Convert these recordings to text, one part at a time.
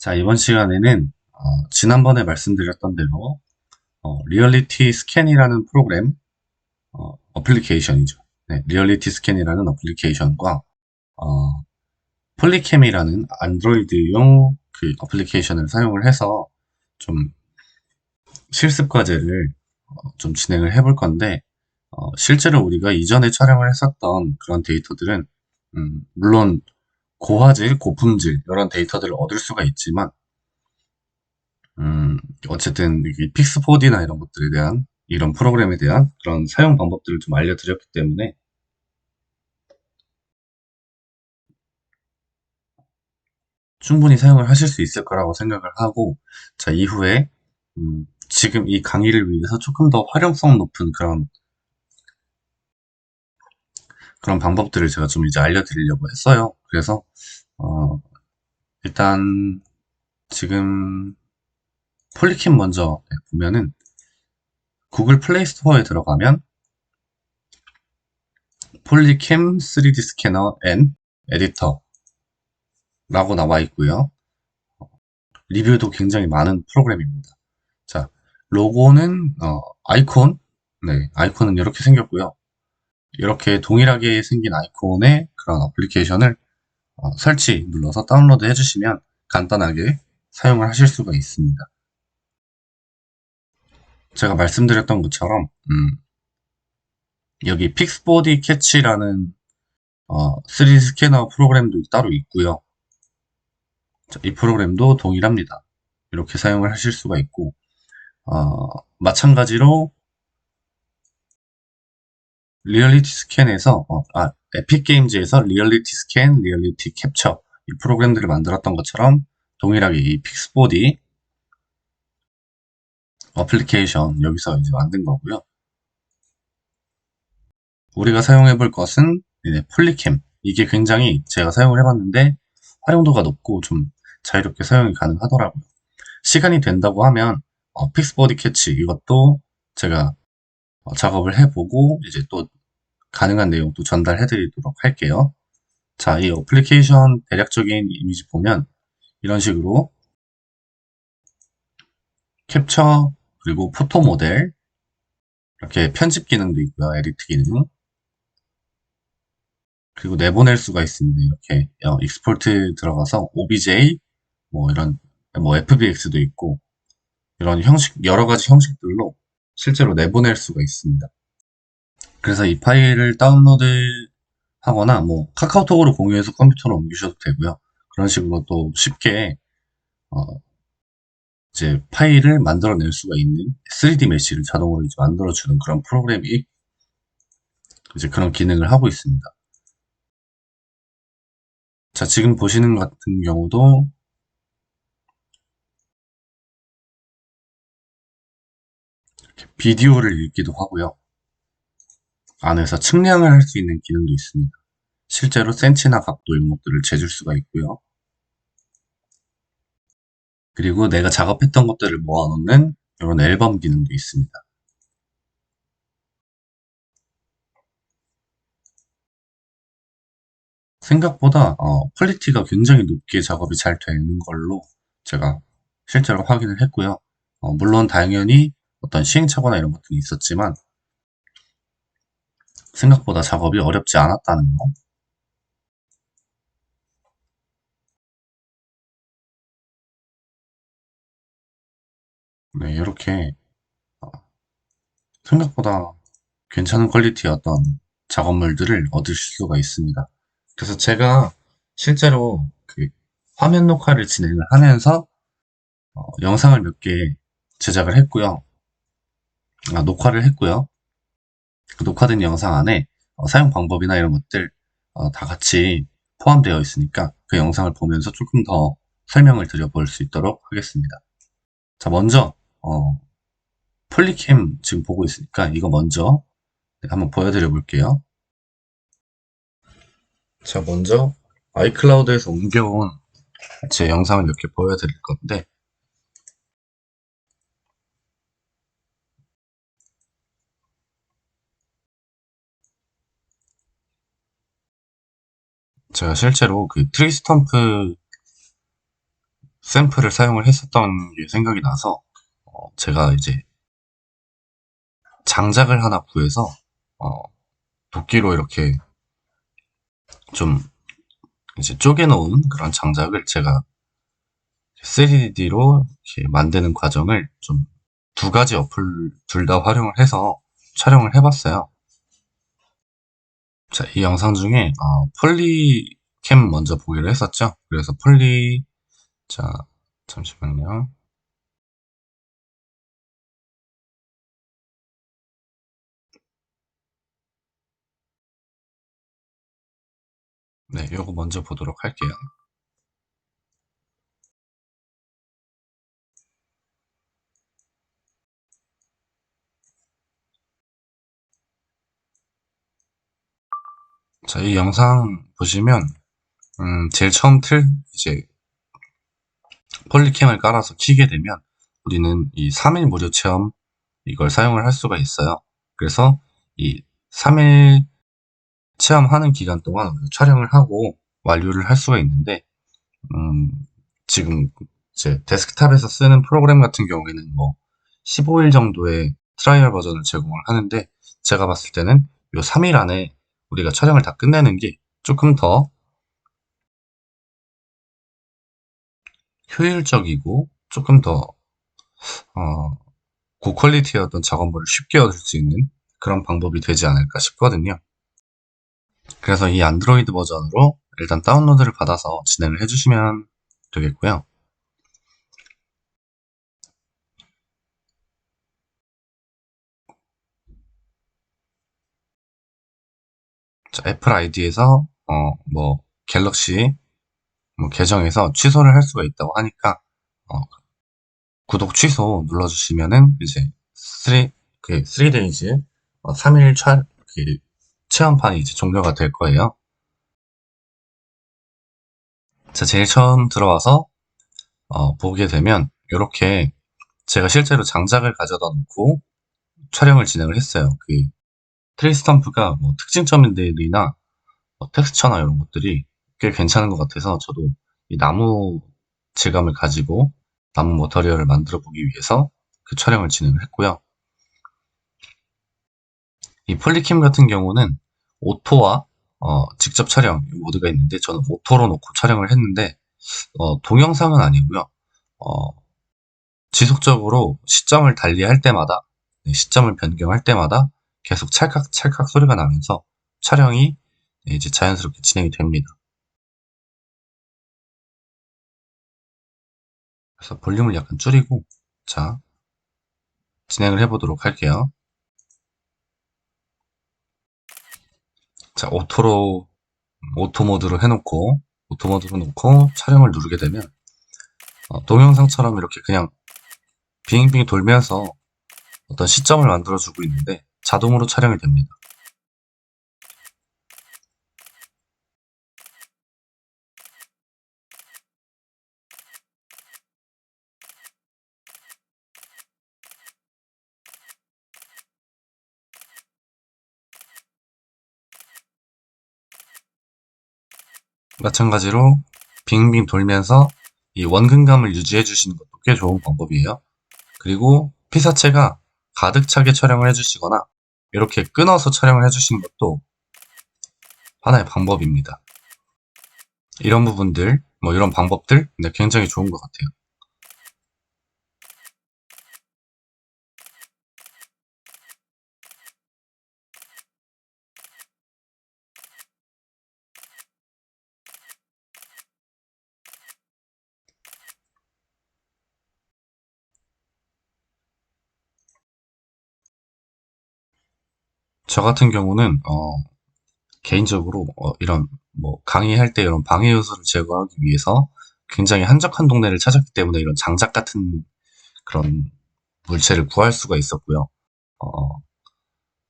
자, 이번 시간에는 지난번에 말씀드렸던 대로 리얼리티 스캔이라는 프로그램, 어플리케이션이죠. 네, 리얼리티 스캔이라는 어플리케이션과 어, 폴리캠이라는 안드로이드용 그 어플리케이션을 사용을 해서 좀 실습 과제를 좀 진행을 해볼 건데, 실제로 우리가 이전에 촬영을 했었던 그런 데이터들은 물론 고화질, 고품질 이런 데이터들을 얻을 수가 있지만 음, 어쨌든 이 픽스4D나 이런 것들에 대한 이런 프로그램에 대한 그런 사용 방법들을 좀 알려드렸기 때문에 충분히 사용을 하실 수 있을 거라고 생각을 하고, 자, 이후에 지금 이 강의를 위해서 조금 더 활용성 높은 그런 방법들을 제가 좀 이제 알려드리려고 했어요. 그래서 어, 일단 지금 폴리캠 먼저 보면은 구글 플레이 스토어에 들어가면 폴리캠 3D 스캐너 앤 에디터라고 나와 있고요. 리뷰도 굉장히 많은 프로그램입니다. 자, 로고는 아이콘, 네, 아이콘은 이렇게 생겼고요. 이렇게 동일하게 생긴 아이콘의 그런 어플리케이션을 설치 눌러서 다운로드 해주시면 간단하게 사용을 하실 수가 있습니다. 제가 말씀드렸던 것처럼 여기 픽스보디 캐치라는 3D 스캐너 프로그램도 따로 있고요. 자, 이 프로그램도 동일합니다. 이렇게 사용을 하실 수가 있고 마찬가지로 리얼리티 스캔에서 에픽 게임즈에서 리얼리티 스캔, 리얼리티 캡처 이 프로그램들을 만들었던 것처럼 동일하게 이 픽스4D 어플리케이션 여기서 이제 만든 거고요. 우리가 사용해 볼 것은 폴리캠. 이게 굉장히 제가 사용을 해봤는데 활용도가 높고 좀 자유롭게 사용이 가능하더라고요. 시간이 된다고 하면 픽스보디 캐치 이것도 제가 작업을 해보고 이제 또 가능한 내용도 전달해 드리도록 할게요. 자, 이 어플리케이션 대략적인 이미지 보면 이런 식으로 캡처 그리고 포토 모델 이렇게 편집 기능도 있고요. 에디트 기능 그리고 내보낼 수가 있습니다. 이렇게 익스포트 들어가서 OBJ 뭐 이런 뭐 FBX도 있고 이런 형식 여러 가지 형식들로 실제로 내보낼 수가 있습니다. 그래서 이 파일을 다운로드 하거나 뭐 카카오톡으로 공유해서 컴퓨터로 옮기셔도 되고요. 그런 식으로 또 쉽게 어, 이제 파일을 만들어낼 수가 있는 3D 메시를 자동으로 이제 만들어주는 그런 프로그램이 이제 그런 기능을 하고 있습니다. 자, 지금 보시는 것 같은 경우도 비디오를 읽기도 하고요. 안에서 측량을 할 수 있는 기능도 있습니다. 실제로 센치나 각도 이런 것들을 재줄 수가 있고요. 그리고 내가 작업했던 것들을 모아놓는 이런 앨범 기능도 있습니다. 생각보다 퀄리티가 굉장히 높게 작업이 잘 되는 걸로 제가 실제로 확인을 했고요. 물론 당연히 어떤 시행착오나 이런 것들이 있었지만 생각보다 작업이 어렵지 않았다는 거. 네, 이렇게 생각보다 괜찮은 퀄리티의 어떤 작업물들을 얻으실 수가 있습니다. 그래서 제가 실제로 그 화면 녹화를 진행을 하면서 영상을 몇 개 제작을 했고요. 녹화를 했고요. 그 녹화된 영상 안에 사용 방법이나 이런 것들 다 같이 포함되어 있으니까 그 영상을 보면서 조금 더 설명을 드려볼 수 있도록 하겠습니다. 자, 먼저 폴리캠 지금 보고 있으니까 이거 먼저 한번 보여드려 볼게요. 자, 먼저 아이클라우드에서 옮겨온 제 영상을 몇 개 보여드릴 건데, 제가 실제로 그 트리 스텀프 샘플을 사용을 했었던 게 생각이 나서 제가 이제 장작을 하나 구해서 어, 도끼로 이렇게 좀 이제 쪼개놓은 그런 장작을 제가 3D로 이렇게 만드는 과정을 좀 두 가지 어플 둘 다 활용을 해서 촬영을 해봤어요. 자, 이 영상 중에 폴리캠 먼저 보기로 했었죠. 그래서 자, 잠시만요. 네, 요거 먼저 보도록 할게요. 자, 이 영상 보시면 제일 처음 이제 폴리캠을 깔아서 키게 되면 우리는 이 3일 무료 체험 이걸 사용을 할 수가 있어요. 그래서 이 3일 체험하는 기간 동안 촬영을 하고 완료를 할 수가 있는데 음, 지금 이제 데스크탑에서 쓰는 프로그램 같은 경우에는 뭐 15일 정도의 트라이얼 버전을 제공을 하는데 제가 봤을 때는 요 3일 안에 우리가 촬영을 다 끝내는 게 조금 더 효율적이고 조금 더 고퀄리티의 어떤 작업물을 쉽게 얻을 수 있는 그런 방법이 되지 않을까 싶거든요. 그래서 이 안드로이드 버전으로 일단 다운로드를 받아서 진행을 해주시면 되겠고요. 자, 애플 아이디에서 뭐 갤럭시 뭐 계정에서 취소를 할 수가 있다고 하니까 어, 구독 취소 눌러주시면은 이제 3days 3일 체험판이 이제 종료가 될 거예요. 자, 제일 처음 들어와서 보게 되면 이렇게 제가 실제로 장작을 가져다 놓고 촬영을 진행을 했어요. 그 트리 스탬프가 뭐 특징점들이나 텍스처나 이런 것들이 꽤 괜찮은 것 같아서 저도 이 나무 질감을 가지고 나무 머터리얼을 만들어 보기 위해서 그 촬영을 진행을 했고요. 이 폴리킴 같은 경우는 오토와 직접 촬영 모드가 있는데 저는 오토로 놓고 촬영을 했는데 동영상은 아니고요. 어, 지속적으로 시점을 달리할 때마다 시점을 변경할 때마다 계속 찰칵찰칵 소리가 나면서 촬영이 이제 자연스럽게 진행이 됩니다. 그래서 볼륨을 약간 줄이고 자 진행을 해보도록 할게요. 자 오토 모드로 해놓고 오토 모드로 놓고 촬영을 누르게 되면 동영상처럼 이렇게 그냥 빙빙 돌면서 어떤 시점을 만들어주고 있는데 자동으로 촬영이 됩니다. 마찬가지로 빙빙 돌면서 이 원근감을 유지해 주시는 것도 꽤 좋은 방법이에요. 그리고 피사체가 가득 차게 촬영을 해주시거나 이렇게 끊어서 촬영을 해주시는 것도 하나의 방법입니다. 이런 부분들, 뭐 이런 방법들 굉장히 좋은 것 같아요. 저 같은 경우는 개인적으로 이런 뭐 강의할 때 이런 방해 요소를 제거하기 위해서 굉장히 한적한 동네를 찾았기 때문에 이런 장작 같은 그런 물체를 구할 수가 있었고요. 어,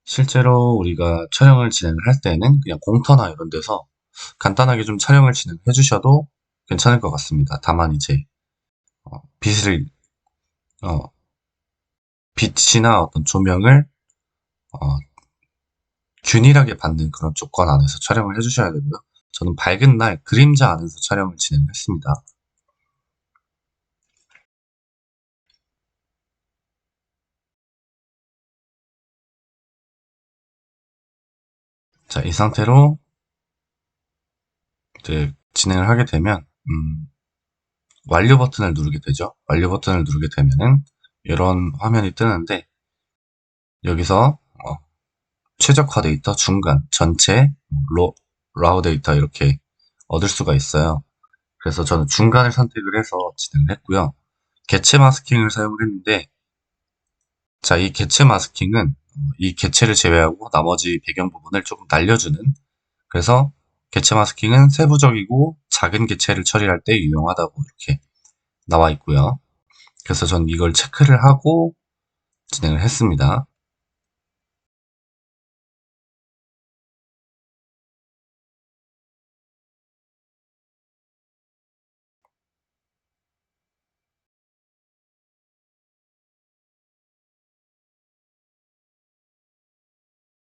실제로 우리가 촬영을 진행을 할 때는 그냥 공터나 이런 데서 간단하게 좀 촬영을 진행해 주셔도 괜찮을 것 같습니다. 다만 이제 빛을 어, 빛이나 어떤 조명을 어, 균일하게 받는 그런 조건 안에서 촬영을 해주셔야 되고요. 저는 밝은 날 그림자 안에서 촬영을 진행했습니다. 자, 이 상태로 이제 진행을 하게 되면, 완료 버튼을 누르게 되죠. 완료 버튼을 누르게 되면은 이런 화면이 뜨는데, 여기서 최적화 데이터, 중간, 전체, 라우 데이터 이렇게 얻을 수가 있어요. 그래서 저는 중간을 선택을 해서 진행을 했고요. 개체 마스킹을 사용을 했는데, 자, 이 개체 마스킹은 이 개체를 제외하고 나머지 배경 부분을 조금 날려주는, 그래서 개체 마스킹은 세부적이고 작은 개체를 처리할 때 유용하다고 이렇게 나와 있고요. 그래서 전 이걸 체크를 하고 진행을 했습니다.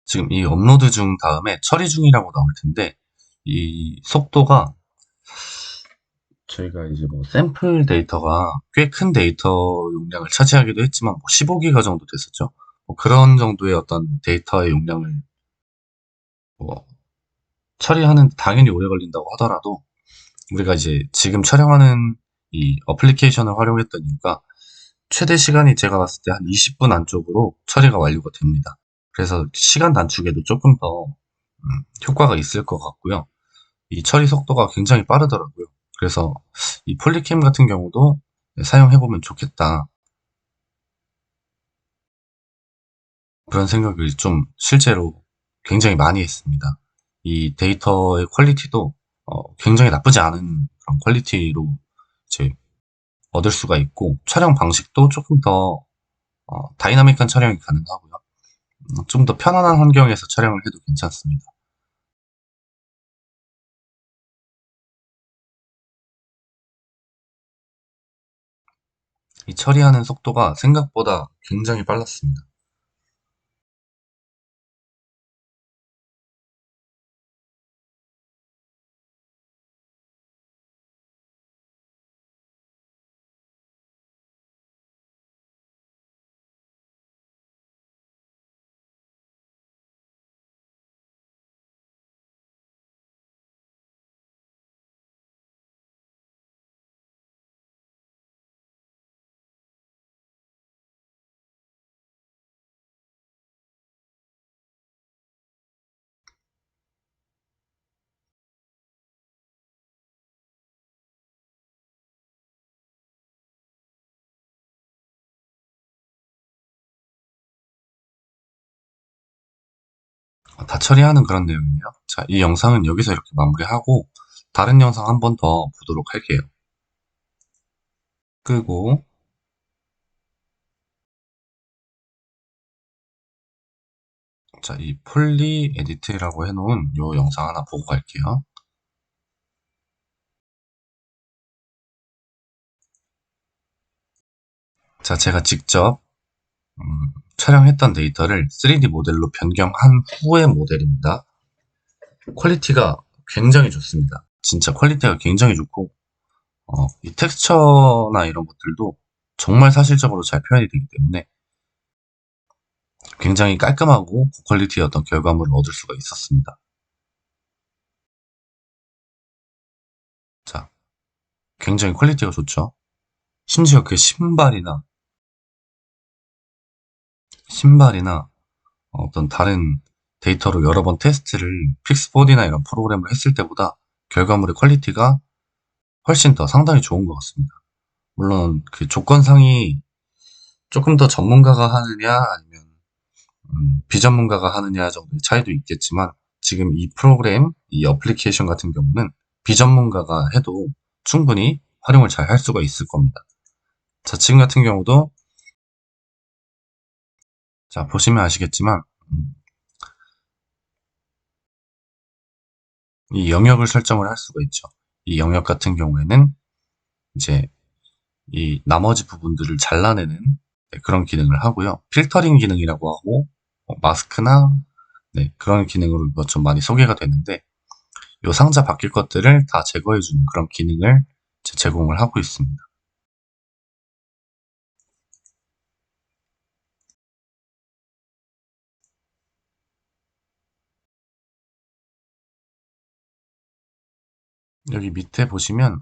지금 이 업로드 중 다음에 처리 중이라고 나올 텐데, 이 속도가 저희가 이제 뭐 샘플 데이터가 꽤 큰 데이터 용량을 차지하기도 했지만 뭐 15기가 정도 됐었죠. 뭐 그런 정도의 어떤 데이터의 용량을 뭐 처리하는 당연히 오래 걸린다고 하더라도, 우리가 이제 지금 촬영하는 이 어플리케이션을 활용했던 이유가 최대 시간이 제가 봤을 때 한 20분 안쪽으로 처리가 완료가 됩니다. 그래서 시간 단축에도 조금 더 효과가 있을 것 같고요. 이 처리 속도가 굉장히 빠르더라고요. 그래서 이 폴리캠 같은 경우도 사용해보면 좋겠다. 그런 생각을 좀 실제로 굉장히 많이 했습니다. 이 데이터의 퀄리티도 굉장히 나쁘지 않은 그런 퀄리티로 이제 얻을 수가 있고, 촬영 방식도 조금 더 다이나믹한 촬영이 가능하고요. 좀 더 편안한 환경에서 촬영을 해도 괜찮습니다. 이 처리하는 속도가 생각보다 굉장히 빨랐습니다. 다 처리하는 그런 내용이네요. 자, 이 영상은 여기서 이렇게 마무리하고 다른 영상 한 번 더 보도록 할게요. 끄고, 자, 이 폴리 에디트라고 해놓은 요 영상 하나 보고 갈게요. 자, 제가 직접 촬영했던 데이터를 3D 모델로 변경한 후의 모델입니다. 퀄리티가 굉장히 좋습니다. 진짜 퀄리티가 굉장히 좋고, 이 텍스처나 이런 것들도 정말 사실적으로 잘 표현이 되기 때문에 굉장히 깔끔하고 고퀄리티의 어떤 결과물을 얻을 수가 있었습니다. 자, 굉장히 퀄리티가 좋죠. 심지어 그 신발이나 어떤 다른 데이터로 여러 번 테스트를 픽스4D나 이런 프로그램을 했을 때보다 결과물의 퀄리티가 훨씬 더 상당히 좋은 것 같습니다. 물론 그 조건상이 조금 더 전문가가 하느냐 아니면 비전문가가 하느냐 정도의 차이도 있겠지만, 지금 이 프로그램, 이 어플리케이션 같은 경우는 비전문가가 해도 충분히 활용을 잘 할 수가 있을 겁니다. 자, 지금 같은 경우도 자, 보시면 아시겠지만 이 영역을 설정을 할 수가 있죠. 이 영역 같은 경우에는 이제 이 나머지 부분들을 잘라내는 그런 기능을 하고요. 필터링 기능이라고 하고 마스크나 그런 기능으로 좀 많이 소개가 되는데, 이 상자 바뀔 것들을 다 제거해주는 그런 기능을 제공을 하고 있습니다. 여기 밑에 보시면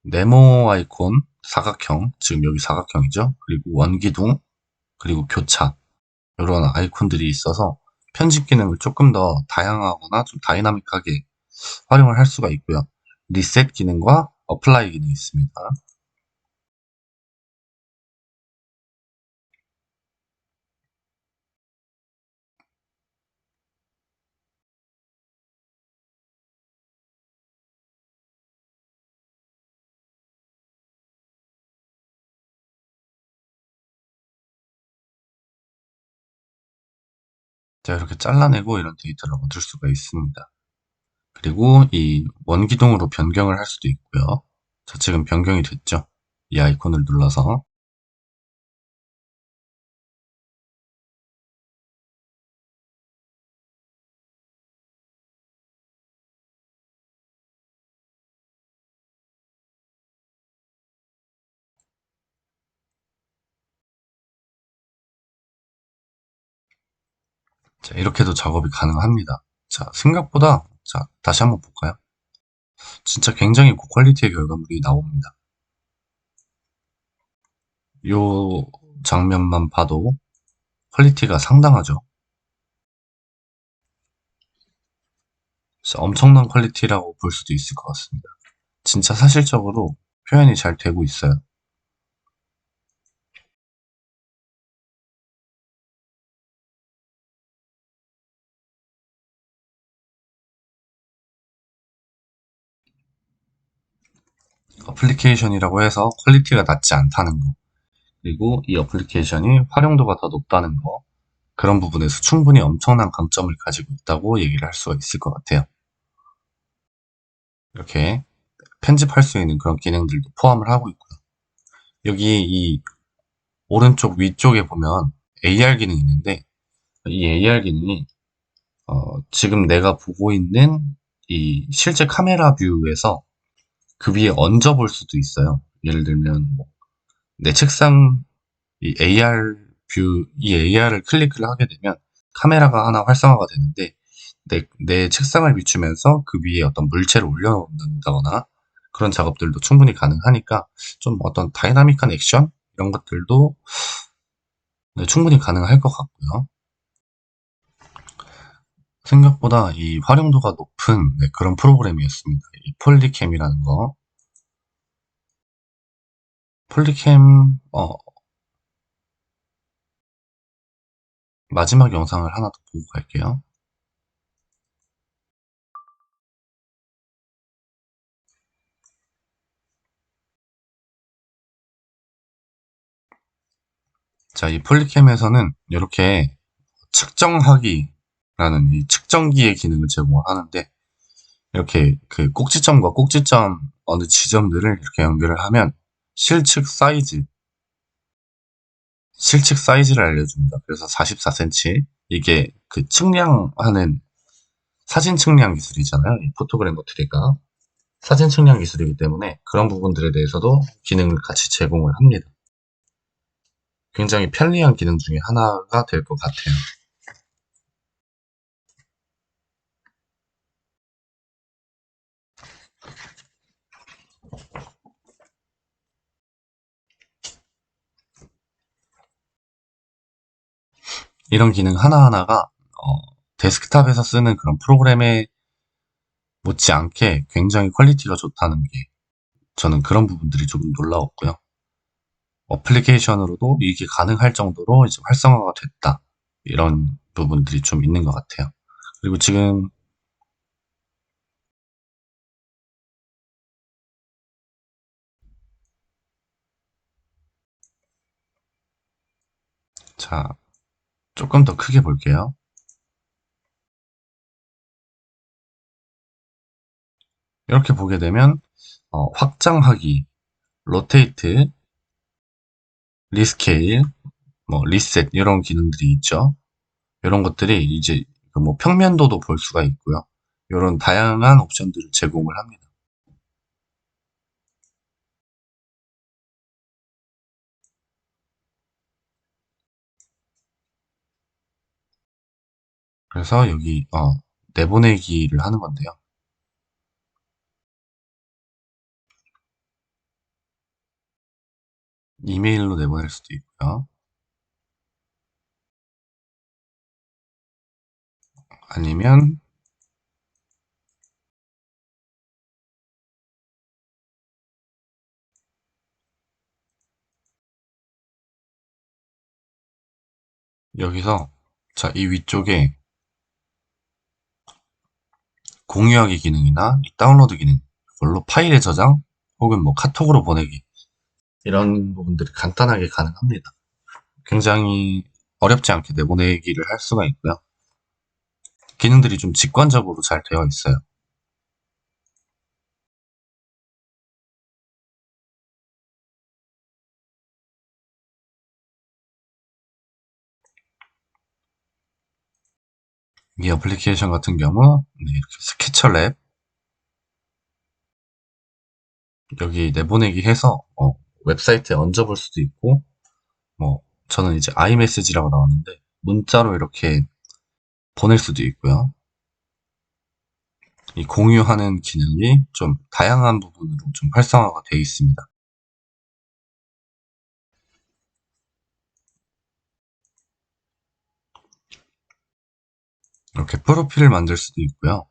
네모 아이콘 사각형, 지금 여기 사각형이죠. 그리고 원기둥, 그리고 교차 이런 아이콘들이 있어서 편집 기능을 조금 더 다양하거나 좀 다이나믹하게 활용을 할 수가 있고요. 리셋 기능과 어플라이 기능이 있습니다. 자, 이렇게 잘라내고 이런 데이터를 얻을 수가 있습니다. 그리고 이 원기둥으로 변경을 할 수도 있고요. 자, 지금 변경이 됐죠? 이 아이콘을 눌러서. 자, 이렇게도 작업이 가능합니다. 자, 생각보다, 자, 다시 한번 볼까요? 진짜 굉장히 고퀄리티의 결과물이 나옵니다. 요 장면만 봐도 퀄리티가 상당하죠. 진짜 엄청난 퀄리티라고 볼 수도 있을 것 같습니다. 진짜 사실적으로 표현이 잘 되고 있어요. 어플리케이션이라고 해서 퀄리티가 낮지 않다는 거, 그리고 이 어플리케이션이 활용도가 더 높다는 거, 그런 부분에서 충분히 엄청난 강점을 가지고 있다고 얘기를 할 수가 있을 것 같아요. 이렇게 편집할 수 있는 그런 기능들도 포함을 하고 있고요. 여기 이 오른쪽 위쪽에 보면 AR 기능이 있는데, 이 AR 기능이 지금 내가 보고 있는 이 실제 카메라 뷰에서 그 위에 얹어 볼 수도 있어요. 예를 들면 내 책상 이 AR 이 AR을 클릭을 하게 되면 카메라가 하나 활성화가 되는데 내 책상을 비추면서 그 위에 어떤 물체를 올려놓는다거나 그런 작업들도 충분히 가능하니까 좀 어떤 다이나믹한 액션 이런 것들도 네, 충분히 가능할 것 같고요. 생각보다 이 활용도가 높은 네, 그런 프로그램이었습니다. 이 폴리캠이라는 거. 폴리캠 마지막 영상을 하나 더 보고 갈게요. 자, 이 폴리캠에서는 이렇게 측정하기라는 이 측정기의 기능을 제공을 하는데 이렇게 그 꼭지점과 꼭지점 어느 지점들을 이렇게 연결을 하면 실측 사이즈, 실측 사이즈를 알려줍니다. 그래서 44cm 이게 그 측량하는 사진 측량 기술이잖아요. 이 포토그래머트리가 사진 측량 기술이기 때문에 그런 부분들에 대해서도 기능을 같이 제공을 합니다. 굉장히 편리한 기능 중에 하나가 될 것 같아요. 이런 기능 하나하나가 데스크탑에서 쓰는 그런 프로그램에 못지않게 굉장히 퀄리티가 좋다는 게 저는 그런 부분들이 조금 놀라웠고요. 어플리케이션으로도 이게 가능할 정도로 이제 활성화가 됐다. 이런 부분들이 좀 있는 것 같아요. 그리고 지금 자, 조금 더 크게 볼게요. 이렇게 보게 되면 확장하기, 로테이트, 리스케일, 뭐 리셋 이런 기능들이 있죠. 이런 것들이 이제 그뭐 평면도도 볼 수가 있고요. 이런 다양한 옵션들을 제공을 합니다. 그래서 여기 내보내기를 하는 건데요. 이메일로 내보낼 수도 있고요. 아니면 여기서 자, 이 위쪽에 공유하기 기능이나 이 다운로드 기능, 이걸로 파일의 저장 혹은 뭐 카톡으로 보내기 이런 부분들이 간단하게 가능합니다. 굉장히 어렵지 않게 내보내기를 할 수가 있고요. 기능들이 좀 직관적으로 잘 되어 있어요. 이 어플리케이션 같은 경우 네, 이렇게 스케쳐랩 여기 내보내기 해서 웹사이트에 얹어볼 수도 있고 뭐 저는 이제 아이메시지라고 나왔는데 문자로 이렇게 보낼 수도 있고요. 이 공유하는 기능이 좀 다양한 부분으로 좀 활성화가 되어 있습니다. 이렇게 프로필을 만들 수도 있고요.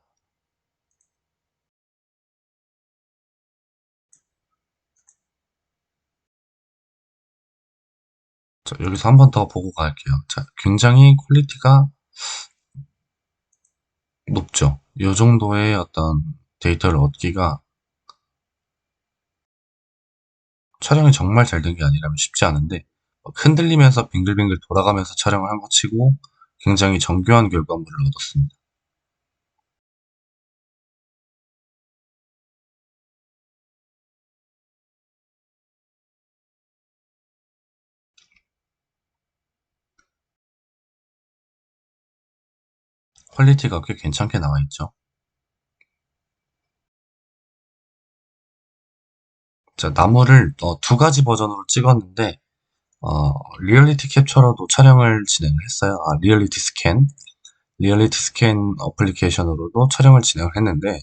자, 여기서 한 번 더 보고 갈게요. 자, 굉장히 퀄리티가 높죠. 이 정도의 어떤 데이터를 얻기가 촬영이 정말 잘 된 게 아니라면 쉽지 않은데 흔들리면서 빙글빙글 돌아가면서 촬영을 한 것 치고 굉장히 정교한 결과물을 얻었습니다. 퀄리티가 꽤 괜찮게 나와 있죠. 자, 나무를 두 가지 버전으로 찍었는데 리얼리티 캡처로도 촬영을 진행을 했어요. 리얼리티 스캔 어플리케이션으로도 촬영을 진행을 했는데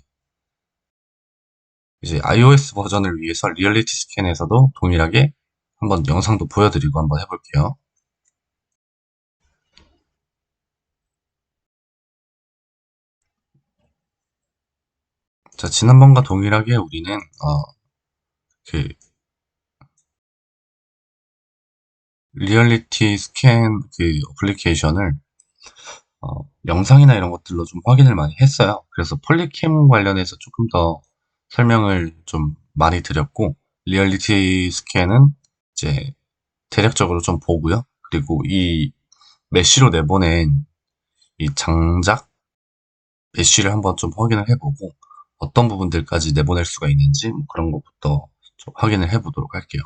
이제 iOS 버전을 위해서 리얼리티 스캔에서도 동일하게 한번 영상도 보여드리고 한번 해볼게요. 자, 지난번과 동일하게 우리는 그 리얼리티 스캔 그 어플리케이션을 영상이나 이런 것들로 좀 확인을 많이 했어요. 그래서 폴리캠 관련해서 조금 더 설명을 좀 많이 드렸고, 리얼리티 스캔은 이제 대략적으로 좀 보고요. 그리고 이 메쉬로 내보낸 이 장작 메쉬를 한번 좀 확인을 해보고, 어떤 부분들까지 내보낼 수가 있는지 뭐 그런 것부터 좀 확인을 해보도록 할게요.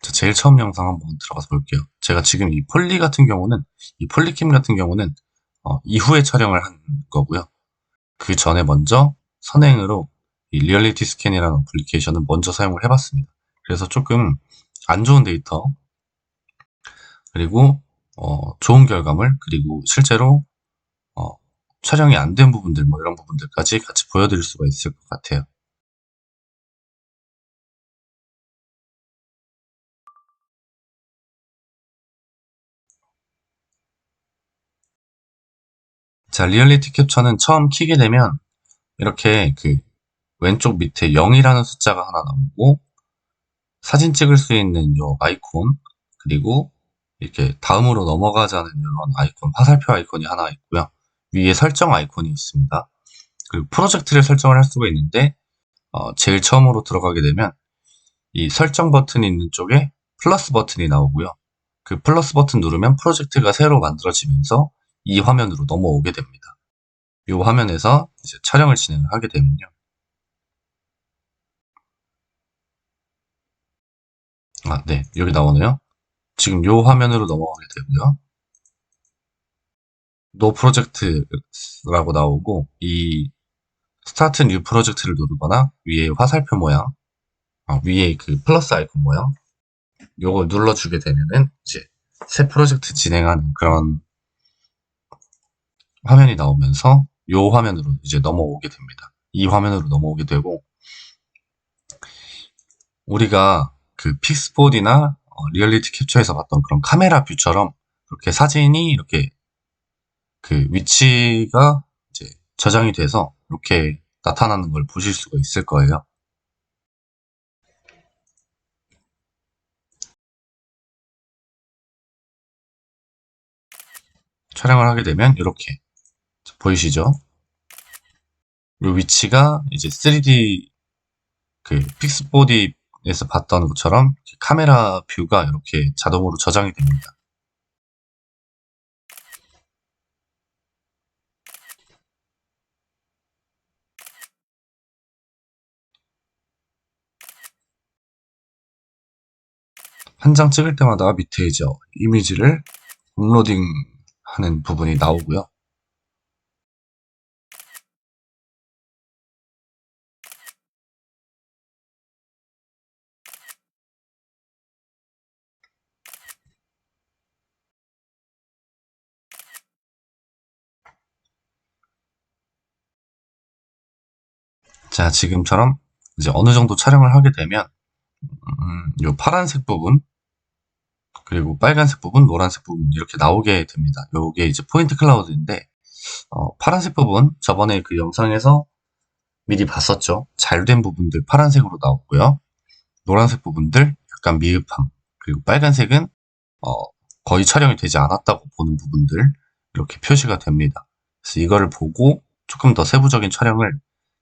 자, 제일 처음 영상 한번 들어가서 볼게요. 제가 지금 이 폴리캠 같은 경우는 이후에 촬영을 한 거고요. 그 전에 먼저 선행으로 이 리얼리티 스캔이라는 어플리케이션을 먼저 사용을 해봤습니다. 그래서 조금 안 좋은 데이터, 그리고 좋은 결과물, 그리고 실제로 어, 촬영이 안 된 부분들, 뭐 이런 부분들까지 같이 보여드릴 수가 있을 것 같아요. 자, 리얼리티 캡처는 처음 키게 되면 이렇게 그 왼쪽 밑에 0이라는 숫자가 하나 나오고 사진 찍을 수 있는 요 아이콘, 그리고 이렇게 다음으로 넘어가자는 이런 아이콘, 화살표 아이콘이 하나 있고요. 위에 설정 아이콘이 있습니다. 그리고 프로젝트를 설정을 할 수가 있는데 제일 처음으로 들어가게 되면 이 설정 버튼이 있는 쪽에 플러스 버튼이 나오고요. 그 플러스 버튼 누르면 프로젝트가 새로 만들어지면서 이 화면으로 넘어오게 됩니다. 이 화면에서 이제 촬영을 진행을 하게 되면요. 네, 여기 나오네요. 지금 이 화면으로 넘어가게 되고요. 노 프로젝트라고 나오고 이 스타트 뉴 프로젝트를 누르거나 위에 화살표 모양, 위에 그 플러스 아이콘 모양 요걸 눌러주게 되면은 이제 새 프로젝트 진행하는 그런 화면이 나오면서 요 화면으로 이제 넘어오게 됩니다. 이 화면으로 넘어오게 되고 우리가 그 픽스포디나 리얼리티 캡처에서 봤던 그런 카메라 뷰처럼 그렇게 사진이 이렇게 그 위치가 이제 저장이 돼서 이렇게 나타나는 걸 보실 수가 있을 거예요. 촬영을 하게 되면 이렇게 보이시죠? 이 위치가 이제 3D 그 픽스포디에서 봤던 것처럼 카메라 뷰가 이렇게 자동으로 저장이 됩니다. 한 장 찍을 때마다 밑에 이제 이미지를 업로딩 하는 부분이 나오고요. 자, 지금처럼 이제 어느 정도 촬영을 하게 되면 이 파란색 부분 그리고 빨간색 부분, 노란색 부분 이렇게 나오게 됩니다. 요게 이제 포인트 클라우드인데 파란색 부분 저번에 그 영상에서 미리 봤었죠. 잘된 부분들 파란색으로 나오고요. 노란색 부분들 약간 미흡함 그리고 빨간색은 어, 거의 촬영이 되지 않았다고 보는 부분들 이렇게 표시가 됩니다. 그래서 이거를 보고 조금 더 세부적인 촬영을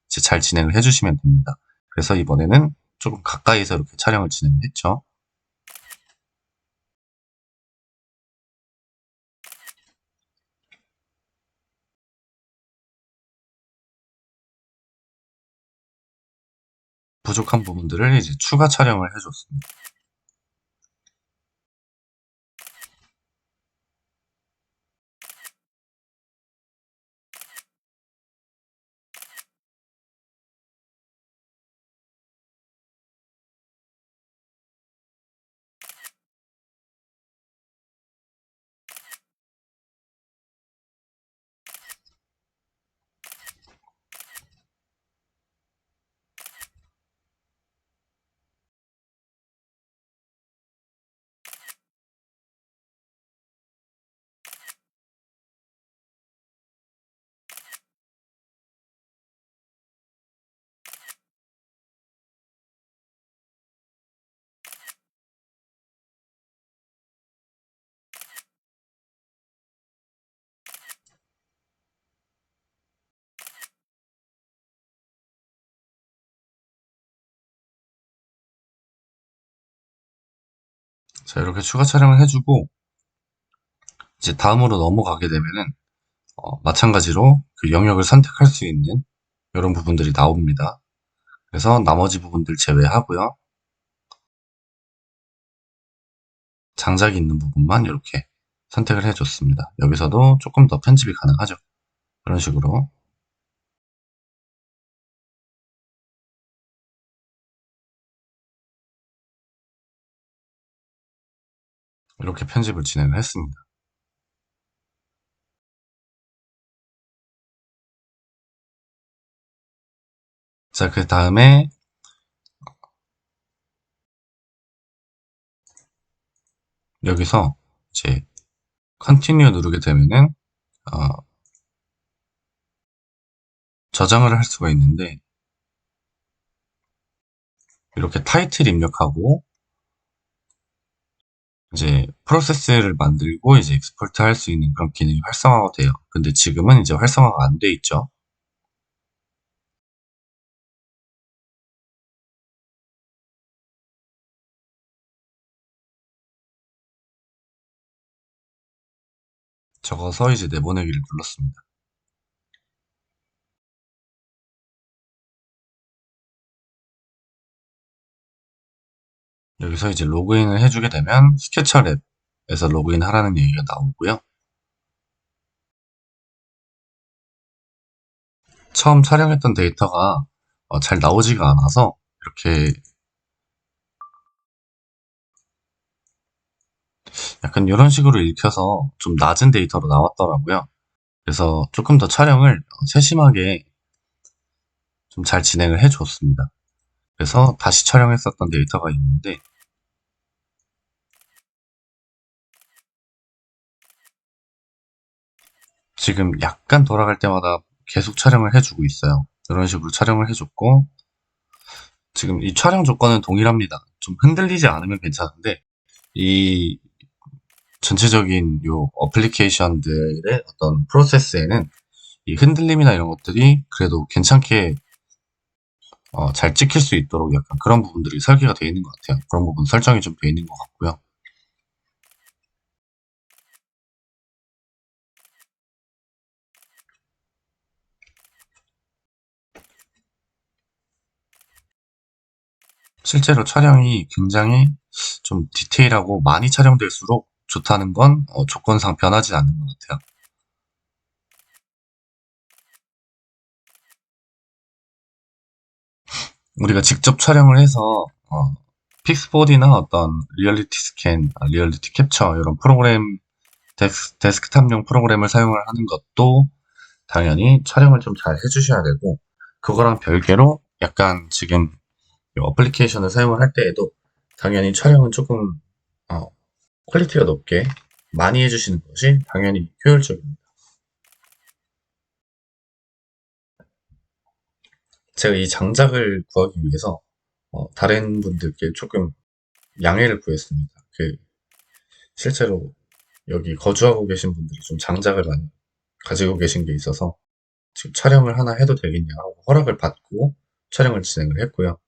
이제 잘 진행을 해주시면 됩니다. 그래서 이번에는 조금 가까이서 이렇게 촬영을 진행을 했죠. 부족한 부분들을 이제 추가 촬영을 해줬습니다. 자, 이렇게 추가 촬영을 해주고 이제 다음으로 넘어가게 되면은 마찬가지로 그 영역을 선택할 수 있는 이런 부분들이 나옵니다. 그래서 나머지 부분들 제외하고요. 장작이 있는 부분만 이렇게 선택을 해줬습니다. 여기서도 조금 더 편집이 가능하죠. 그런 식으로 이렇게 편집을 진행을 했습니다. 자, 그 다음에 여기서 이제 컨티뉴 누르게 되면은 저장을 할 수가 있는데 이렇게 타이틀 입력하고 이제 프로세스를 만들고 이제 익스포트 할 수 있는 그런 기능이 활성화가 돼요. 근데 지금은 이제 활성화가 안 돼 있죠. 적어서 이제 내보내기를 눌렀습니다. 여기서 이제 로그인을 해주게 되면 스케쳐 랩에서 로그인 하라는 얘기가 나오고요. 처음 촬영했던 데이터가 잘 나오지가 않아서 이렇게 약간 이런 식으로 읽혀서 좀 낮은 데이터로 나왔더라고요. 그래서 조금 더 촬영을 세심하게 좀 잘 진행을 해줬습니다. 그래서 다시 촬영했었던 데이터가 있는데 지금 약간 돌아갈 때마다 계속 촬영을 해주고 있어요. 이런 식으로 촬영을 해줬고 지금 이 촬영 조건은 동일합니다. 좀 흔들리지 않으면 괜찮은데 이 전체적인 요 어플리케이션들의 어떤 프로세스에는 이 흔들림이나 이런 것들이 그래도 괜찮게 잘 찍힐 수 있도록 약간 그런 부분들이 설계가 되어 있는 것 같아요. 그런 부분 설정이 좀 되어 있는 것 같고요. 실제로 촬영이 굉장히 좀 디테일하고 많이 촬영될수록 좋다는 건 조건상 변하지 않는 것 같아요. 우리가 직접 촬영을 해서 픽스4D나 어떤 리얼리티 스캔, 리얼리티 캡처 이런 프로그램 데스크탑용 프로그램을 사용을 하는 것도 당연히 촬영을 좀 잘 해주셔야 되고 그거랑 별개로 약간 지금 이 어플리케이션을 사용을 할 때에도 당연히 촬영은 조금 어, 퀄리티가 높게 많이 해주시는 것이 당연히 효율적입니다. 제가 이 장작을 구하기 위해서 다른 분들께 조금 양해를 구했습니다. 실제로 여기 거주하고 계신 분들이 좀 장작을 많이 가지고 계신 게 있어서 지금 촬영을 하나 해도 되겠냐 하고 허락을 받고 촬영을 진행을 했고요.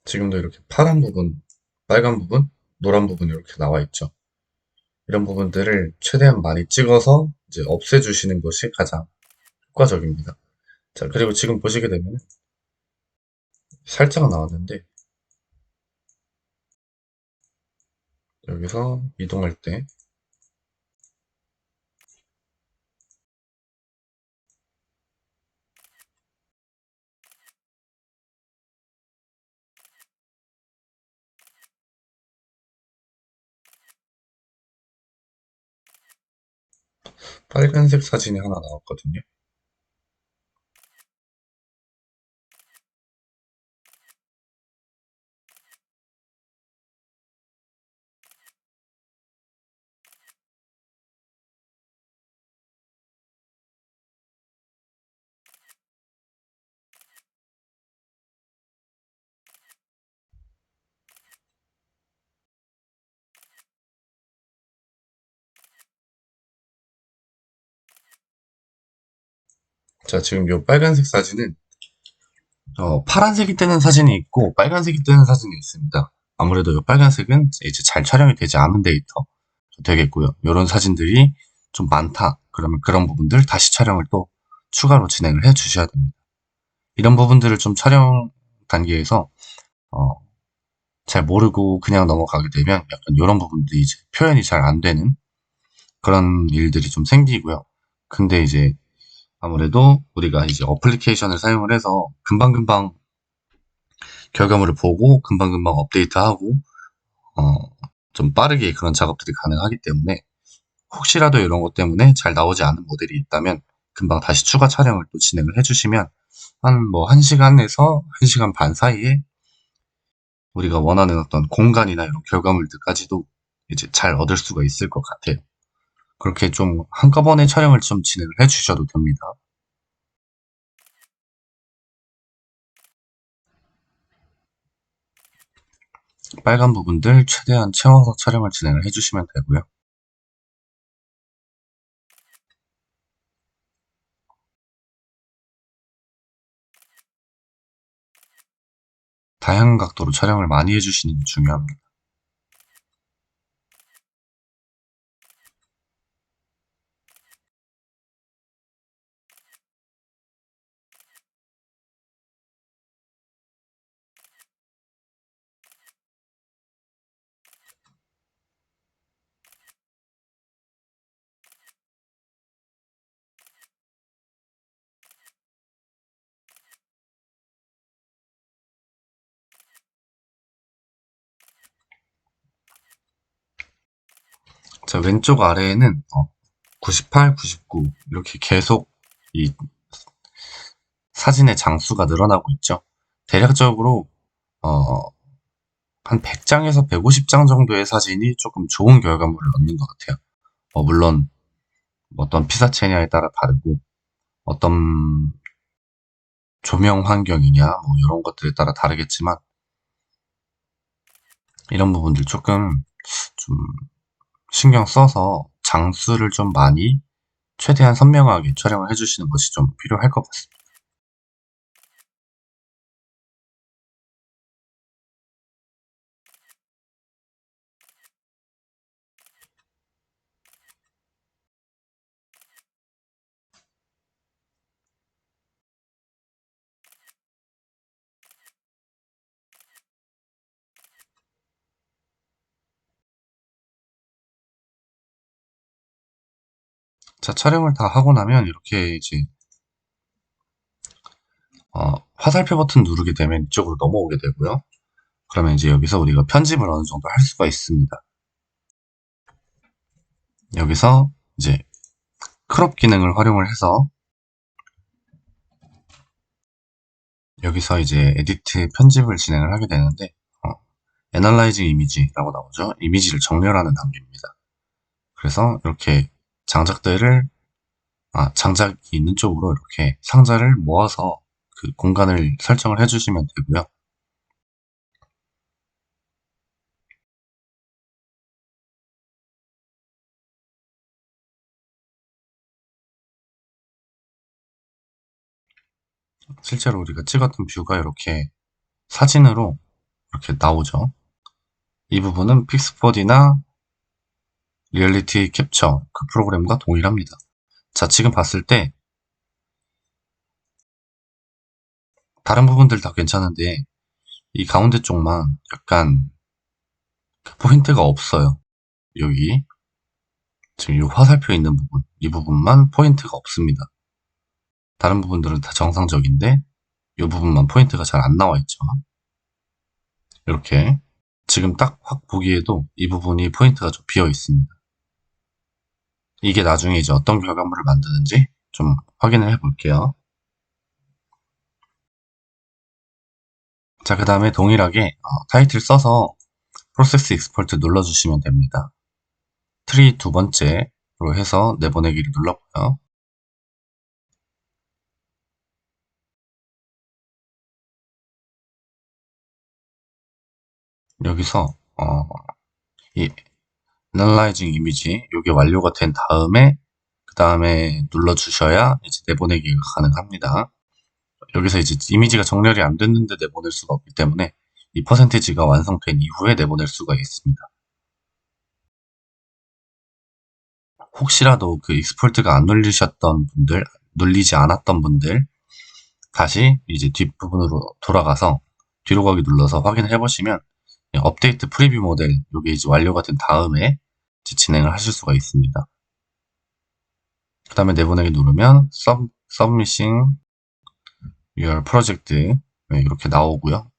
지금도 이렇게 파란 부분, 빨간 부분, 노란 부분 이렇게 나와 있죠. 이런 부분들을 최대한 많이 찍어서 이제 없애주시는 것이 가장 효과적입니다. 자, 그리고 지금 보시게 되면 살짝 나왔는데 여기서 이동할 때 빨간색 사진이 하나 나왔거든요. 자, 지금 이 빨간색 사진은 파란색이 뜨는 사진이 있고 빨간색이 뜨는 사진이 있습니다. 아무래도 이 빨간색은 이제 잘 촬영이 되지 않은 데이터 되겠고요. 이런 사진들이 좀 많다. 그러면 그런 부분들 다시 촬영을 또 추가로 진행을 해 주셔야 됩니다. 이런 부분들을 좀 촬영 단계에서 어, 잘 모르고 그냥 넘어가게 되면 약간 이런 부분들이 이제 표현이 잘 안 되는 그런 일들이 좀 생기고요. 근데 이제 아무래도 우리가 이제 어플리케이션을 사용을 해서 금방금방 결과물을 보고 금방금방 업데이트하고 어, 좀 빠르게 그런 작업들이 가능하기 때문에 혹시라도 이런 것 때문에 잘 나오지 않은 모델이 있다면 금방 다시 추가 촬영을 또 진행을 해주시면 한 뭐 1시간에서 1시간 반 사이에 우리가 원하는 어떤 공간이나 이런 결과물들까지도 이제 잘 얻을 수가 있을 것 같아요. 그렇게 좀 한꺼번에 촬영을 좀 진행을 해주셔도 됩니다. 빨간 부분들 최대한 채워서 촬영을 진행을 해주시면 되고요. 다양한 각도로 촬영을 많이 해주시는 게 중요합니다. 자, 왼쪽 아래에는 98, 99 이렇게 계속 이 사진의 장수가 늘어나고 있죠. 대략적으로 어, 한 100장에서 150장 정도의 사진이 조금 좋은 결과물을 얻는 것 같아요. 물론 어떤 피사체냐에 따라 다르고 어떤 조명 환경이냐 뭐 이런 것들에 따라 다르겠지만 이런 부분들 조금 좀 신경 써서 장수를 좀 많이 최대한 선명하게 촬영을 해주시는 것이 좀 필요할 것 같습니다. 자, 촬영을 다 하고 나면 이렇게 이제 화살표 버튼 누르게 되면 이쪽으로 넘어오게 되고요. 그러면 이제 여기서 우리가 편집을 어느 정도 할 수가 있습니다. 여기서 이제 크롭 기능을 활용을 해서 여기서 이제 에디트 편집을 진행을 하게 되는데 애널라이징 이미지라고 나오죠. 이미지를 정렬하는 단계입니다. 그래서 이렇게 장작들을 장작이 있는 쪽으로 이렇게 상자를 모아서 그 공간을 설정을 해주시면 되고요. 실제로 우리가 찍었던 뷰가 이렇게 사진으로 이렇게 나오죠. 이 부분은 픽스4D나 리얼리티 캡처 그 프로그램과 동일합니다. 자, 지금 봤을 때 다른 부분들 다 괜찮은데 이 가운데 쪽만 약간 포인트가 없어요. 여기 지금 이 화살표 있는 부분, 이 부분만 포인트가 없습니다. 다른 부분들은 다 정상적인데 이 부분만 포인트가 잘 안 나와 있죠. 이렇게 지금 딱 확 보기에도 이 부분이 포인트가 좀 비어 있습니다. 이게 나중에 이제 어떤 결과물을 만드는지 좀 확인을 해 볼게요. 자, 그 다음에 동일하게 타이틀 써서 프로세스 익스포트 눌러주시면 됩니다. 트리 두 번째로 해서 내보내기를 눌렀고요. 여기서 이 Analyzing 이미지 이게 완료가 된 다음에 그 다음에 눌러주셔야 이제 내보내기가 가능합니다. 여기서 이제 이미지가 정렬이 안 됐는데 내보낼 수가 없기 때문에 이 퍼센티지가 완성된 이후에 내보낼 수가 있습니다. 혹시라도 그 익스포트가 안 눌리셨던 분들, 눌리지 않았던 분들 다시 이제 뒷부분으로 돌아가서 뒤로 가기 눌러서 확인을 해보시면 업데이트 프리뷰 모델 이게 이제 완료가 된 다음에 이제 진행을 하실 수가 있습니다. 그 다음에 내보내기 누르면 Submitting Your Project 이렇게 나오고요.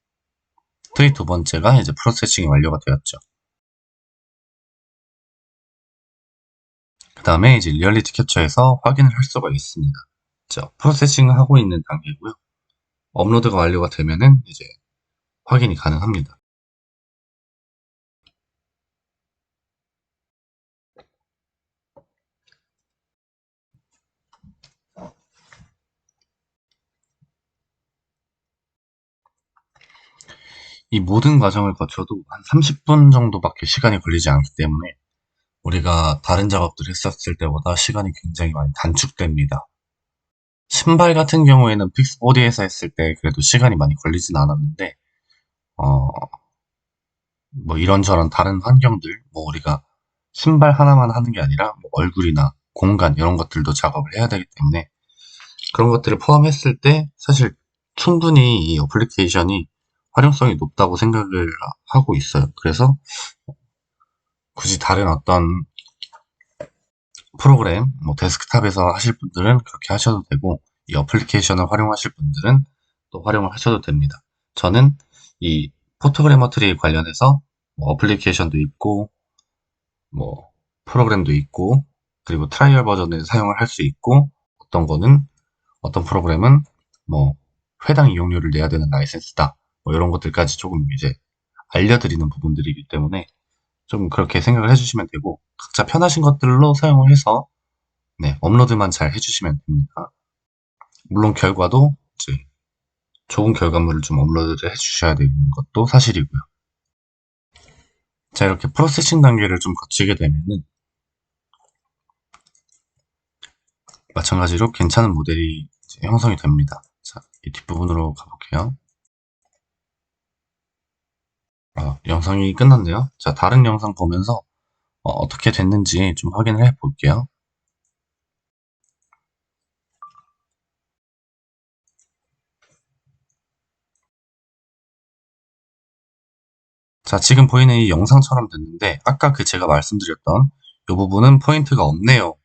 트리 두 번째가 이제 프로세싱이 완료가 되었죠. 그 다음에 이제 리얼리티 캡처에서 확인을 할 수가 있습니다. 자, 프로세싱을 하고 있는 단계고요. 업로드가 완료가 되면은 이제 확인이 가능합니다. 이 모든 과정을 거쳐도 한 30분 정도밖에 시간이 걸리지 않기 때문에 우리가 다른 작업들 했었을 때보다 시간이 굉장히 많이 단축됩니다. 신발 같은 경우에는 픽스4D에서 했을 때 그래도 시간이 많이 걸리진 않았는데 어, 뭐 이런저런 다른 환경들 뭐 우리가 신발 하나만 하는 게 아니라 뭐 얼굴이나 공간 이런 것들도 작업을 해야 되기 때문에 그런 것들을 포함했을 때 사실 충분히 이 어플리케이션이 활용성이 높다고 생각을 하고 있어요. 그래서 굳이 다른 어떤 프로그램, 뭐 데스크탑에서 하실 분들은 그렇게 하셔도 되고 이 어플리케이션을 활용하실 분들은 또 활용을 하셔도 됩니다. 저는 이 포토그래머트리 관련해서 뭐 어플리케이션도 있고 뭐 프로그램도 있고, 그리고 트라이얼 버전에 사용을 할 수 있고, 어떤 프로그램은 뭐 회당 이용료를 내야 되는 라이센스다. 뭐 이런 것들까지 조금 이제 알려드리는 부분들이기 때문에 좀 그렇게 생각을 해주시면 되고, 각자 편하신 것들로 사용을 해서 네, 업로드만 잘 해주시면 됩니다. 물론 결과도 이제 좋은 결과물을 좀 업로드를 해주셔야 되는 것도 사실이고요. 자, 이렇게 프로세싱 단계를 좀 거치게 되면은 마찬가지로 괜찮은 모델이 이제 형성이 됩니다. 자, 이 뒷부분으로 가볼게요. 영상이 끝났네요. 자, 다른 영상 보면서 어떻게 됐는지 좀 확인을 해 볼게요. 자, 지금 보이는 이 영상처럼 됐는데 아까 그 제가 말씀드렸던 이 부분은 포인트가 없네요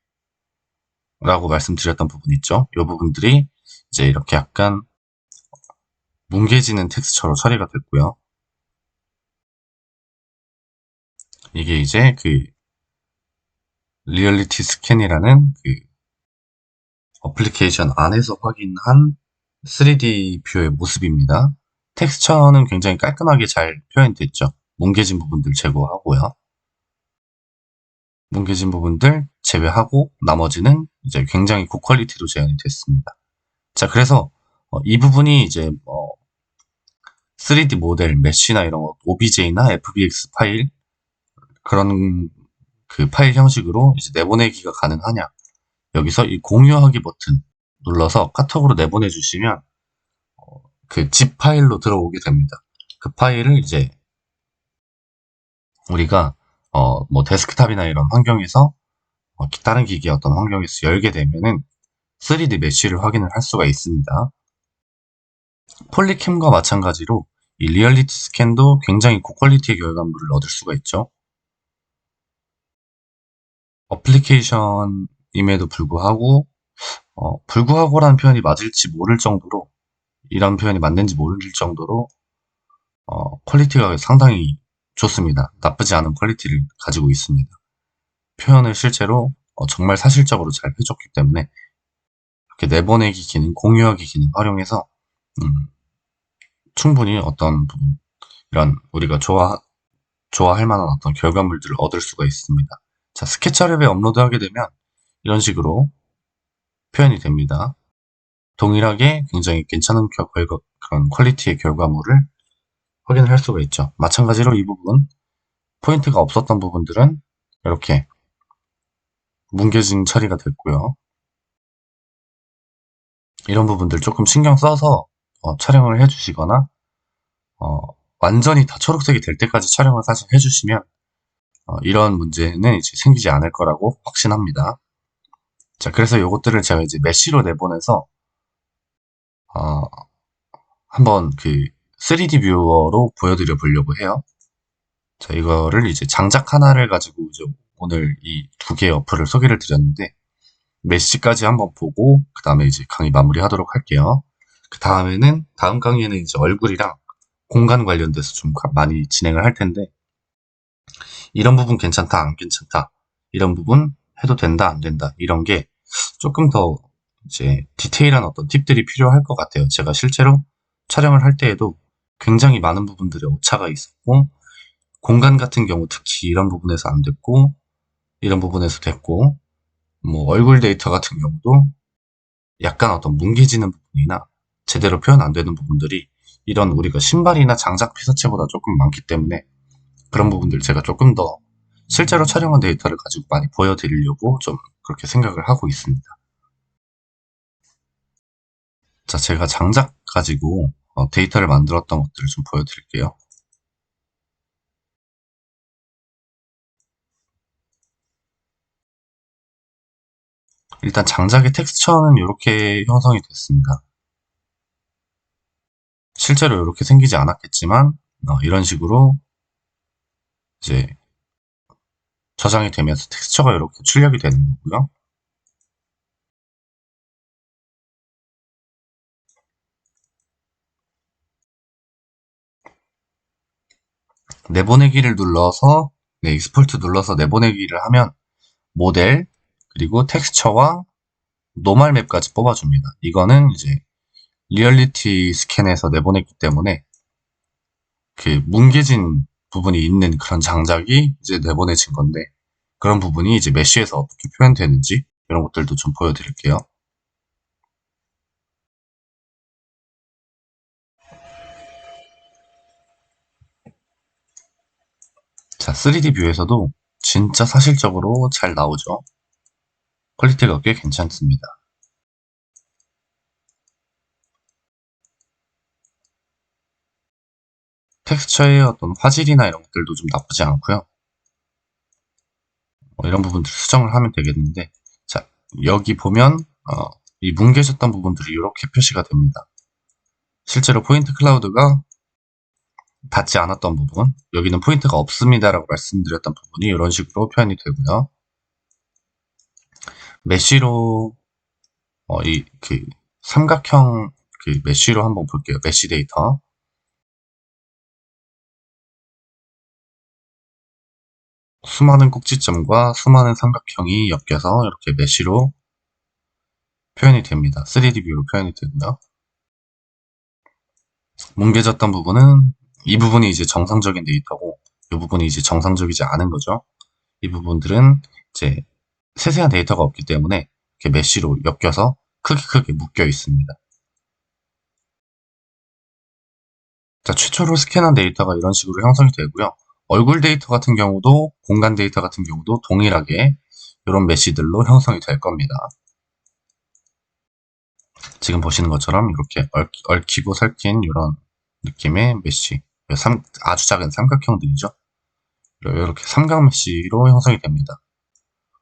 라고 말씀드렸던 부분 있죠. 이 부분들이 이제 이렇게 약간 뭉개지는 텍스처로 처리가 됐고요. 이게 이제 그 리얼리티 스캔이라는 그 어플리케이션 안에서 확인한 3D 뷰의 모습입니다. 텍스처는 굉장히 깔끔하게 잘 표현됐죠. 뭉개진 부분들 제거하고요. 뭉개진 부분들 제외하고 나머지는 이제 굉장히 고퀄리티로 재현이 됐습니다. 자, 그래서 이 부분이 이제 3D 모델, 메쉬나 이런 거, OBJ나 FBX 파일 그런 그 파일 형식으로 이제 내보내기가 가능하냐? 여기서 이 공유하기 버튼 눌러서 카톡으로 내보내 주시면 그 zip 파일로 들어오게 됩니다. 그 파일을 이제 우리가 뭐 데스크탑이나 이런 환경에서 다른 기기의 어떤 환경에서 열게 되면은 3D 메쉬를 확인을 할 수가 있습니다. 폴리캠과 마찬가지로 이 리얼리티 스캔도 굉장히 고퀄리티의 결과물을 얻을 수가 있죠. 어플리케이션임에도 불구하고라는 표현이 맞을지 모를 정도로 이런 표현이 맞는지 모를 정도로 퀄리티가 상당히 좋습니다. 나쁘지 않은 퀄리티를 가지고 있습니다. 표현을 실제로 정말 사실적으로 잘 해줬기 때문에 이렇게 내보내기 기능, 공유하기 기능 활용해서 음, 충분히 어떤 부분, 이런 우리가 좋아할 만한 어떤 결과물들을 얻을 수가 있습니다. 자, 스케치업에 업로드하게 되면 이런 식으로 표현이 됩니다. 동일하게 굉장히 괜찮은 그런 퀄리티의 결과물을 확인을 할 수가 있죠. 마찬가지로 이 부분, 포인트가 없었던 부분들은 이렇게 뭉개진 처리가 됐고요. 이런 부분들 조금 신경 써서 촬영을 해주시거나 어, 완전히 다 초록색이 될 때까지 촬영을 사실 해주시면 이런 문제는 이제 생기지 않을 거라고 확신합니다. 자, 그래서 이것들을 제가 이제 메쉬로 내보내서 어, 한번 그 3D 뷰어로 보여드려 보려고 해요. 자, 이거를 이제 장작 하나를 가지고 이제 오늘 이 두 개의 어플을 소개를 드렸는데 메쉬까지 한번 보고 그 다음에 이제 강의 마무리하도록 할게요. 그 다음에는 다음 강의에는 이제 얼굴이랑 공간 관련돼서 좀 많이 진행을 할 텐데 이런 부분 괜찮다 안 괜찮다 이런 부분 해도 된다 안 된다 이런 게 조금 더 이제 디테일한 어떤 팁들이 필요할 것 같아요. 제가 실제로 촬영을 할 때에도 굉장히 많은 부분들에 오차가 있었고 공간 같은 경우 특히 이런 부분에서 안 됐고 이런 부분에서 됐고 뭐 얼굴 데이터 같은 경우도 약간 어떤 뭉개지는 부분이나 제대로 표현 안 되는 부분들이 이런 우리가 신발이나 장작 피사체보다 조금 많기 때문에 그런 부분들 제가 조금 더 실제로 촬영한 데이터를 가지고 많이 보여드리려고 좀 그렇게 생각을 하고 있습니다. 자, 제가 장작 가지고 데이터를 만들었던 것들을 좀 보여드릴게요. 일단 장작의 텍스처는 이렇게 형성이 됐습니다. 실제로 이렇게 생기지 않았겠지만 이런 식으로 이제 저장이 되면서 텍스처가 이렇게 출력이 되는 거고요. 내보내기를 눌러서 익스포트 눌러서 내보내기를 하면 모델, 그리고 텍스처와 노멀 맵까지 뽑아줍니다. 이거는 이제 리얼리티 스캔에서 내보냈기 때문에 그 뭉개진 부분이 있는 그런 장작이 이제 내보내진 건데, 그런 부분이 이제 메쉬에서 어떻게 표현되는지 이런 것들도 좀 보여드릴게요. 자, 3D 뷰에서도 진짜 사실적으로 잘 나오죠. 퀄리티가 꽤 괜찮습니다. 텍스처의 어떤 화질이나 이런 것들도 좀 나쁘지 않고요. 이런 부분들 수정을 하면 되겠는데, 자, 여기 보면 이 뭉개졌던 부분들이 이렇게 표시가 됩니다. 실제로 포인트 클라우드가 닿지 않았던 부분, 여기는 포인트가 없습니다라고 말씀드렸던 부분이 이런 식으로 표현이 되고요. 메쉬로 이 그 삼각형 그 메쉬로 한번 볼게요. 메쉬 데이터. 수많은 꼭지점과 수많은 삼각형이 엮여서 이렇게 메쉬로 표현이 됩니다. 3D 뷰로 표현이 되고요. 뭉개졌던 부분은 이 부분이 이제 정상적인 데이터고 이 부분이 이제 정상적이지 않은 거죠. 이 부분들은 이제 세세한 데이터가 없기 때문에 이렇게 메쉬로 엮여서 크게 묶여 있습니다. 자, 최초로 스캔한 데이터가 이런 식으로 형성이 되고요. 얼굴 데이터 같은 경우도 공간 데이터 같은 경우도 동일하게 이런 메쉬들로 형성이 될 겁니다. 지금 보시는 것처럼 이렇게 얽히고 설킨 이런 느낌의 메쉬, 아주 작은 삼각형들이죠. 이렇게 삼각 메쉬로 형성이 됩니다.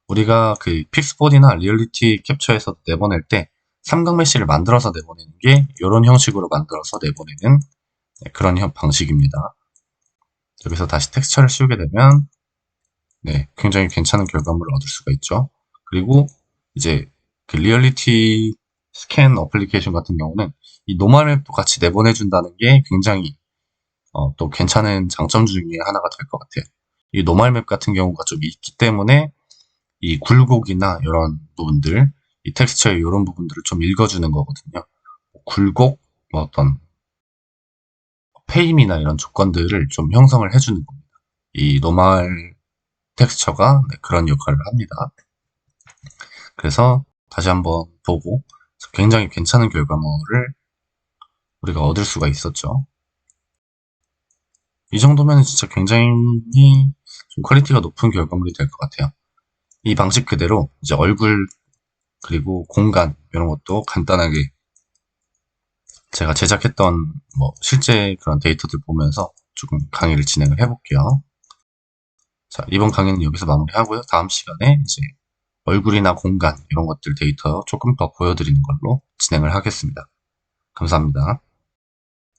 우리가 그 픽스본이나 리얼리티 캡처에서 내보낼 때 삼각 메쉬를 만들어서 내보내는 게 이런 형식으로 만들어서 내보내는 그런 방식입니다. 여기서 다시 텍스처를 씌우게 되면 굉장히 괜찮은 결과물을 얻을 수가 있죠. 그리고 이제 그 리얼리티 스캔 어플리케이션 같은 경우는 이 노멀 맵도 같이 내보내준다는 게 굉장히 또 괜찮은 장점 중에 하나가 될 것 같아요. 이 노멀 맵 같은 경우가 좀 있기 때문에 이 굴곡이나 이런 부분들, 이 텍스처의 이런 부분들을 좀 읽어주는 거거든요. 굴곡, 뭐 어떤 페임이나 이런 조건들을 좀 형성을 해주는 겁니다. 이 노멀 텍스처가 그런 역할을 합니다. 그래서 다시 한번 보고 굉장히 괜찮은 결과물을 우리가 얻을 수가 있었죠. 이 정도면 진짜 굉장히 좀 퀄리티가 높은 결과물이 될 것 같아요. 이 방식 그대로 이제 얼굴 그리고 공간 이런 것도 간단하게 제가 제작했던 뭐 실제 그런 데이터들 보면서 조금 강의를 진행을 해볼게요. 자, 이번 강의는 여기서 마무리하고요. 다음 시간에 이제 얼굴이나 공간 이런 것들 데이터 조금 더 보여드리는 걸로 진행을 하겠습니다. 감사합니다.